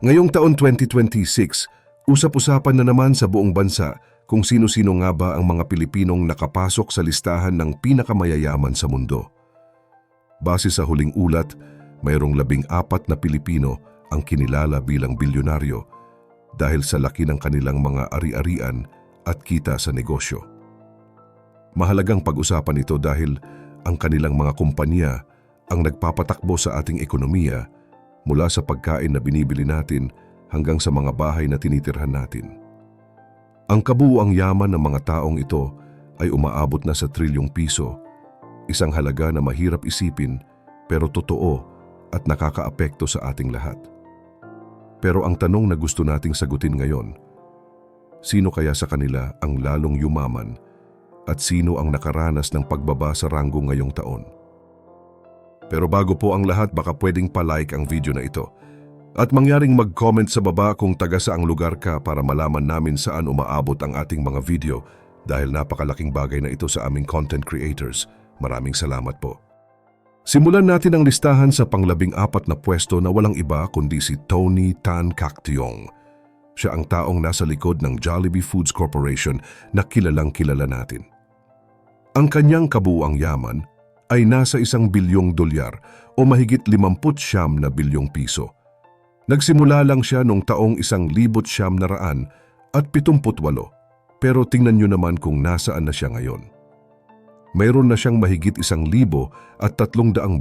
Ngayong taon 2026, usap-usapan na naman sa buong bansa kung sino-sino nga ba ang mga Pilipinong nakapasok sa listahan ng pinakamayayaman sa mundo. Base sa huling ulat, mayroong 14 na Pilipino ang kinilala bilang bilyonaryo dahil sa laki ng kanilang mga ari-arian at kita sa negosyo. Mahalagang pag-usapan ito dahil ang kanilang mga kumpanya ang nagpapatakbo sa ating ekonomiya mula sa pagkain na binibili natin hanggang sa mga bahay na tinitirhan natin. Ang kabuuang yaman ng mga taong ito ay umaabot na sa trilyong piso, isang halaga na mahirap isipin pero totoo at nakakaapekto sa ating lahat. Pero ang tanong na gusto nating sagutin ngayon, sino kaya sa kanila ang lalong yumaman at sino ang nakaranas ng pagbaba sa ranggo ngayong taon? Pero bago po ang lahat, baka pwedeng pa-like ang video na ito at mangyaring mag-comment sa baba kung taga saang lugar ka para malaman namin saan umaabot ang ating mga video dahil napakalaking bagay na ito sa aming content creators. Maraming salamat po. Simulan natin ang listahan sa pang-14 na pwesto na walang iba kundi si Tony Tan Caktiong. Siya ang taong nasa likod ng Jollibee Foods Corporation na kilalang kilala natin. Ang kanyang kabuuang yaman ay nasa $1 bilyong o mahigit 59 na bilyong piso. Nagsimula lang siya noong taong 1978 pero tingnan nyo naman kung nasaan na siya ngayon. Mayroon na siyang mahigit 1,300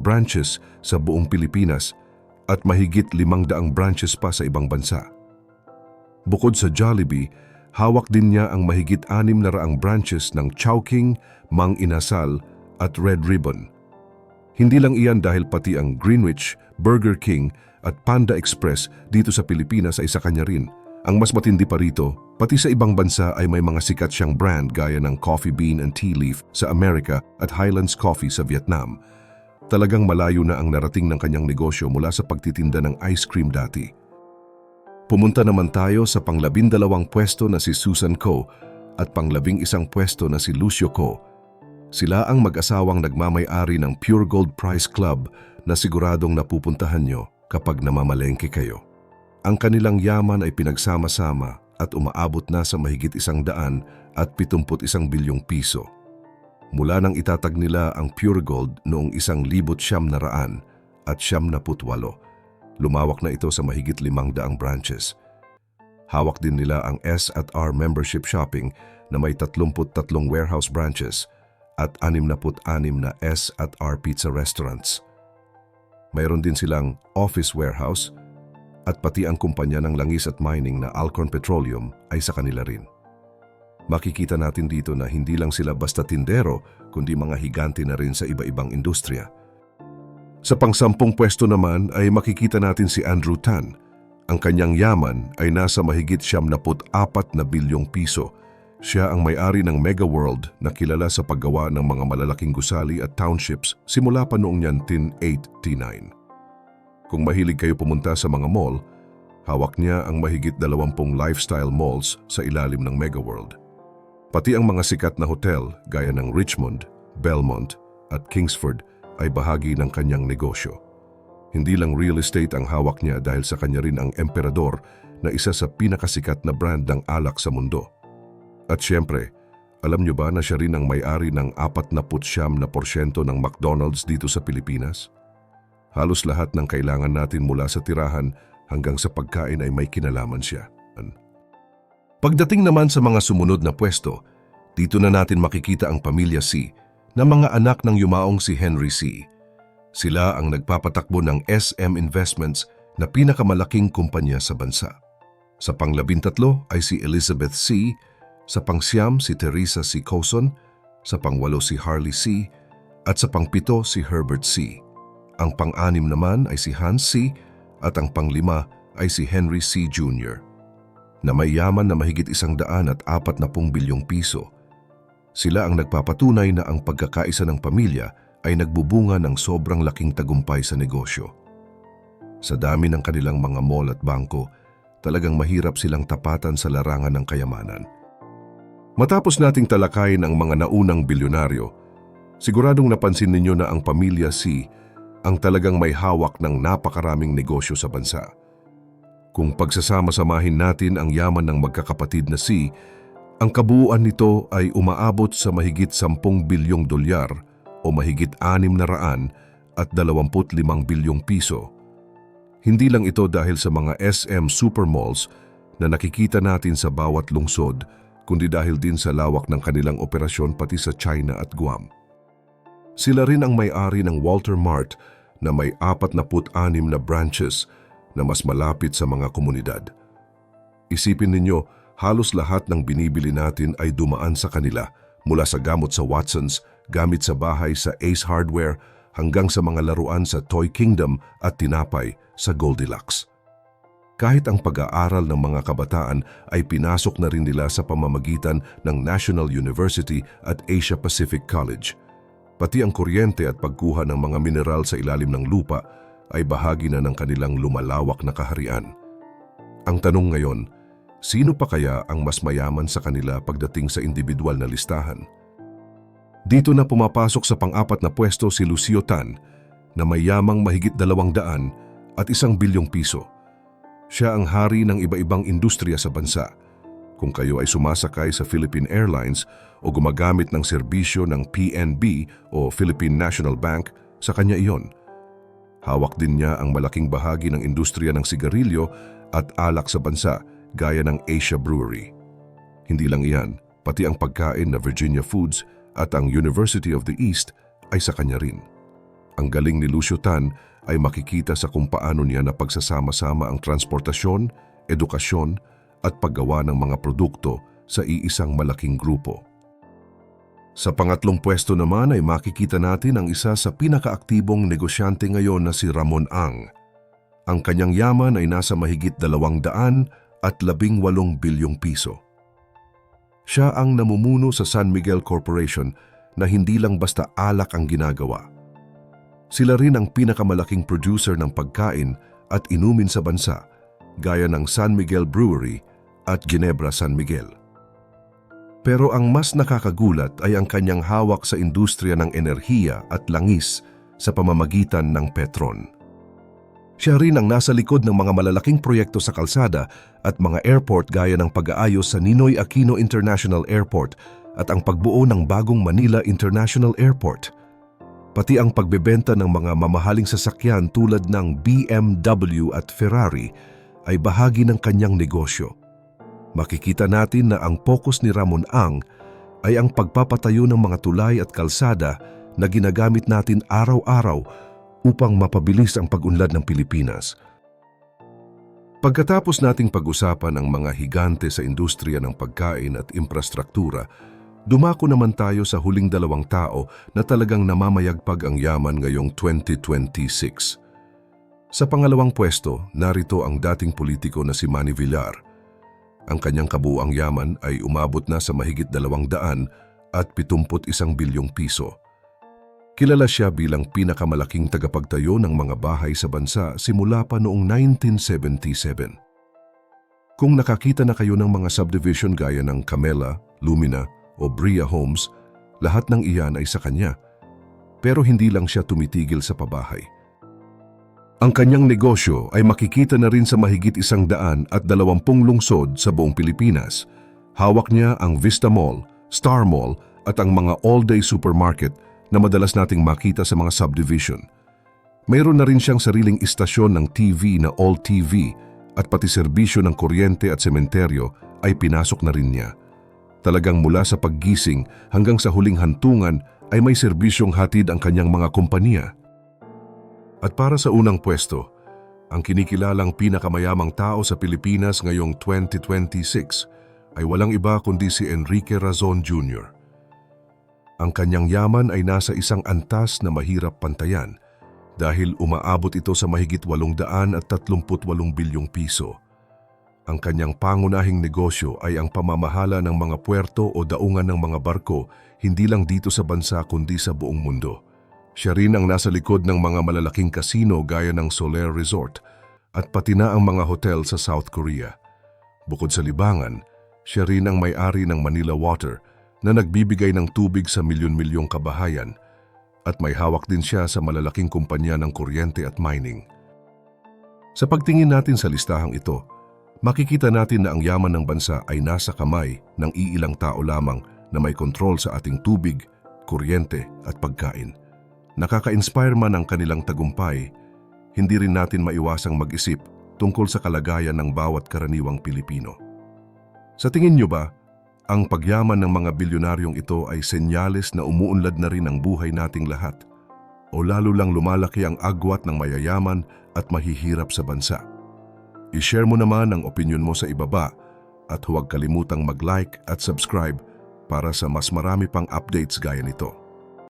branches sa buong Pilipinas at mahigit 500 branches pa sa ibang bansa. Bukod sa Jollibee, hawak din niya ang mahigit 600 branches ng Chowking, Mang Inasal at Red Ribbon. Hindi lang iyan dahil pati ang Greenwich, Burger King at Panda Express dito sa Pilipinas ay sa kanya rin. Ang mas matindi pa rito, pati sa ibang bansa ay may mga sikat siyang brand gaya ng Coffee Bean and Tea Leaf sa Amerika at Highlands Coffee sa Vietnam. Talagang malayo na ang narating ng kanyang negosyo mula sa pagtitinda ng ice cream dati. Pumunta naman tayo sa pang-12 pwesto na si Susan Ko at pang-11 pwesto na si Lucio Ko. Sila ang mag-asawang nagmamay-ari ng Pure Gold Prize Club na siguradong napupuntahan nyo kapag namamalengke kayo. Ang kanilang yaman ay pinagsama-sama at umaabot na sa mahigit 171 bilyong piso. Mula nang itatag nila ang Pure Gold noong 1978, lumawak na ito sa mahigit 500 branches. Hawak din nila ang S&R Membership Shopping na may 33 warehouse branches at 66 na S&R Pizza Restaurants. Mayroon din silang office warehouse at pati ang kumpanya ng langis at mining na Alcorn Petroleum ay sa kanila rin. Makikita natin dito na hindi lang sila basta tindero kundi mga higante na rin sa iba-ibang industriya. Sa pang-10 pwesto naman ay makikita natin si Andrew Tan. Ang kanyang yaman ay nasa mahigit 74 na bilyong piso. Siya ang may-ari ng Mega World na kilala sa paggawa ng mga malalaking gusali at townships simula pa noong 1989. Kung mahilig kayo pumunta sa mga mall, hawak niya ang mahigit 20 lifestyle malls sa ilalim ng Mega World. Pati ang mga sikat na hotel gaya ng Richmond, Belmont at Kingsford ay bahagi ng kanyang negosyo. Hindi lang real estate ang hawak niya dahil sa kanya rin ang Emperador na isa sa pinakasikat na brand ng alak sa mundo. At syempre, alam niyo ba na siya rin ang may-ari ng 49% ng McDonald's dito sa Pilipinas? Halos lahat ng kailangan natin mula sa tirahan hanggang sa pagkain ay may kinalaman siya. Pagdating naman sa mga sumunod na pwesto, dito na natin makikita ang pamilya C na mga anak ng yumaong si Henry C. Sila ang nagpapatakbo ng SM Investments na pinakamalaking kumpanya sa bansa. Sa pang-13 ay si Elizabeth C., sa pang-9 si Teresa C. Coson, sa pang-8 si Harley C., at sa pang-7 si Herbert C. Ang pang-6 naman ay si Hans C. at ang pang-5 ay si Henry C. Jr. na may yaman na mahigit 140 bilyong piso. Sila ang nagpapatunay na ang pagkakaisa ng pamilya ay nagbubunga ng sobrang laking tagumpay sa negosyo. Sa dami ng kanilang mga mall at bangko, talagang mahirap silang tapatan sa larangan ng kayamanan. Matapos nating talakayin ang mga naunang bilyonaryo, siguradong napansin ninyo na ang pamilya C ang talagang may hawak ng napakaraming negosyo sa bansa. Kung pagsasama-samahin natin ang yaman ng magkakapatid na si, ang kabuuan nito ay umaabot sa mahigit 10 bilyong dolyar o mahigit 625 bilyong piso. Hindi lang ito dahil sa mga SM Supermalls na nakikita natin sa bawat lungsod, kundi dahil din sa lawak ng kanilang operasyon pati sa China at Guam. Sila rin ang may-ari ng Walter Mart na may 46 na branches na mas malapit sa mga komunidad. Isipin ninyo, halos lahat ng binibili natin ay dumaan sa kanila, mula sa gamot sa Watsons, gamit sa bahay sa Ace Hardware, hanggang sa mga laruan sa Toy Kingdom at tinapay sa Goldilocks. Kahit ang pag-aaral ng mga kabataan ay pinasok na rin nila sa pamamagitan ng National University at Asia Pacific College. Pati ang kuryente at pagkuha ng mga mineral sa ilalim ng lupa ay bahagi na ng kanilang lumalawak na kaharian. Ang tanong ngayon, sino pa kaya ang mas mayaman sa kanila pagdating sa individual na listahan? Dito na pumapasok sa pang-apat na pwesto si Lucio Tan na may yamang mahigit 200 at 1 bilyong piso. Siya ang hari ng iba-ibang industriya sa bansa. Kung kayo ay sumasakay sa Philippine Airlines o gumagamit ng serbisyo ng PNB o Philippine National Bank, sa kanya iyon. Hawak din niya ang malaking bahagi ng industriya ng sigarilyo at alak sa bansa gaya ng Asia Brewery. Hindi lang iyan, pati ang pagkain na Virginia Foods at ang University of the East ay sa kanya rin. Ang galing ni Lucio Tan ay makikita sa kung paano niya napagsasama-sama ang transportasyon, edukasyon at paggawa ng mga produkto sa iisang malaking grupo. Sa pangatlong pwesto naman ay makikita natin ang isa sa pinakaaktibong negosyante ngayon na si Ramon Ang. Ang kanyang yaman ay nasa mahigit 218 bilyong piso. Siya ang namumuno sa San Miguel Corporation na hindi lang basta alak ang ginagawa. Sila rin ang pinakamalaking producer ng pagkain at inumin sa bansa, gaya ng San Miguel Brewery at Ginebra San Miguel. Pero ang mas nakakagulat ay ang kanyang hawak sa industriya ng enerhiya at langis sa pamamagitan ng Petron. Siya rin ang nasa likod ng mga malalaking proyekto sa kalsada at mga airport gaya ng pag-aayos sa Ninoy Aquino International Airport at ang pagbuo ng bagong Manila International Airport. Pati ang pagbebenta ng mga mamahaling sasakyan tulad ng BMW at Ferrari ay bahagi ng kanyang negosyo. Makikita natin na ang focus ni Ramon Ang ay ang pagpapatayo ng mga tulay at kalsada na ginagamit natin araw-araw upang mapabilis ang pag-unlad ng Pilipinas. Pagkatapos nating pag-usapan ang mga higante sa industriya ng pagkain at infrastruktura, dumako naman tayo sa huling 2 tao na talagang namamayagpag ang yaman ngayong 2026. Sa pangalawang pwesto, narito ang dating politiko na si Manny Villar. Ang kanyang kabuuang yaman ay umabot na sa mahigit 271 bilyong piso. Kilala siya bilang pinakamalaking tagapagtayo ng mga bahay sa bansa simula pa noong 1977. Kung nakakita na kayo ng mga subdivision gaya ng Camela, Lumina o Bria Homes, lahat ng iyan ay sa kanya. Pero hindi lang siya tumitigil sa pabahay. Ang kanyang negosyo ay makikita na rin sa mahigit 120 lungsod sa buong Pilipinas. Hawak niya ang Vista Mall, Star Mall at ang mga all-day supermarket na madalas nating makita sa mga subdivision. Mayroon na rin siyang sariling istasyon ng TV na All TV at pati serbisyo ng kuryente at sementeryo ay pinasok na rin niya. Talagang mula sa paggising hanggang sa huling hantungan ay may serbisyong hatid ang kanyang mga kompanya. At para sa unang pwesto, ang kinikilalang pinakamayamang tao sa Pilipinas ngayong 2026 ay walang iba kundi si Enrique Razon Jr. Ang kanyang yaman ay nasa isang antas na mahirap pantayan dahil umaabot ito sa mahigit 838 bilyong piso. Ang kanyang pangunahing negosyo ay ang pamamahala ng mga puerto o daungan ng mga barko hindi lang dito sa bansa kundi sa buong mundo. Siya rin ang nasa likod ng mga malalaking kasino gaya ng Soler Resort at pati na ang mga hotel sa South Korea. Bukod sa libangan, siya rin ang may-ari ng Manila Water na nagbibigay ng tubig sa milyon-milyong kabahayan at may hawak din siya sa malalaking kumpanya ng kuryente at mining. Sa pagtingin natin sa listahang ito, makikita natin na ang yaman ng bansa ay nasa kamay ng iilang tao lamang na may kontrol sa ating tubig, kuryente at pagkain. Nakaka-inspire man ang kanilang tagumpay, hindi rin natin maiwasang mag-isip tungkol sa kalagayan ng bawat karaniwang Pilipino. Sa tingin nyo ba, ang pagyaman ng mga bilyonaryong ito ay senyales na umuunlad na rin ang buhay nating lahat? O lalo lang lumalaki ang agwat ng mayayaman at mahihirap sa bansa? I-share mo naman ang opinyon mo sa ibaba at huwag kalimutang mag-like at subscribe para sa mas marami pang updates gaya nito.